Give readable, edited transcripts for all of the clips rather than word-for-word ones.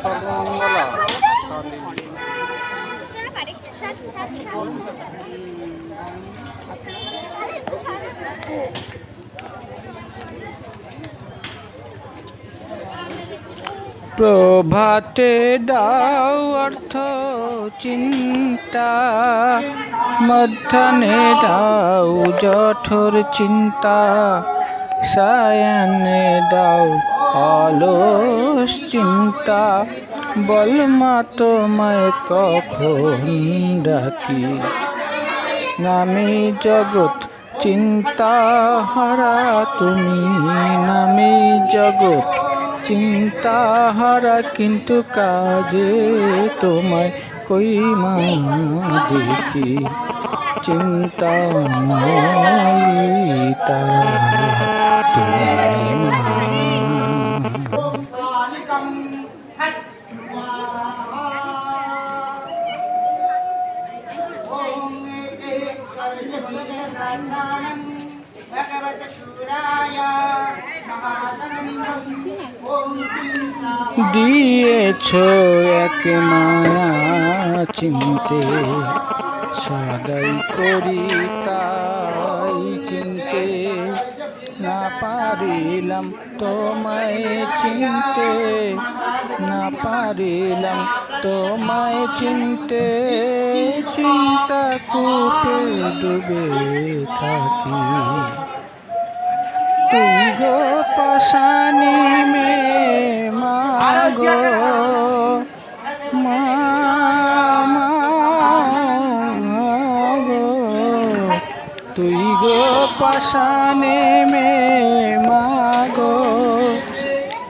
সর্বমঙ্গলা প্রভাতে দাও অর্থ চিন্তা, মধ্যাহ্নে দাও জঠর চিন্তা, সায়াহ্নে দাও অলস চিন্তা। বল মা তোমায় কখন ডাকি, নামে জগৎ চিন্তা হারা তুমি, নামে জগৎ চিন্তা হারা। কিন্তু কাজে তোমায় কই মা দেখি, চিন্তা ময়িতা তুমি মা। দিয়েছ এক মায়া চিনতে, সদাই করি তাই চিনতে। না পারিলাম তোমায় চিনতে, না পারিলাম তোমায় চিনতে। চিন্তা কূপে ডুবে থাকি, তুই গো পাশানি মে মাগো মাগো। তুই গো পাশানে মে মাগো,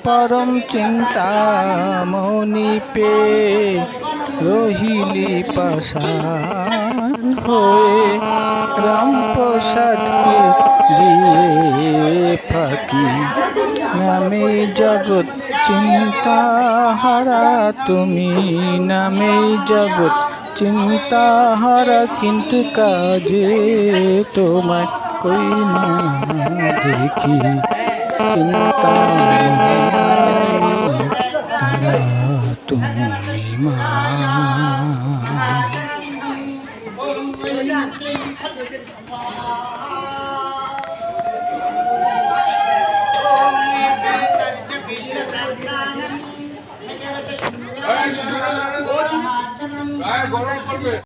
পরম চিন্তা মনি পে রহিলি পাশান হয়ে। রাম প্রসাদকে দিয়ে ফাঁকি, নামে জগৎ চিন্তা হারা তুমি, নামে জগৎ চিন্তা হারা। কিন্তু কাজে তোমায় কই না দেখি, চিন্তা তারা তুমি মা। গরম করবে।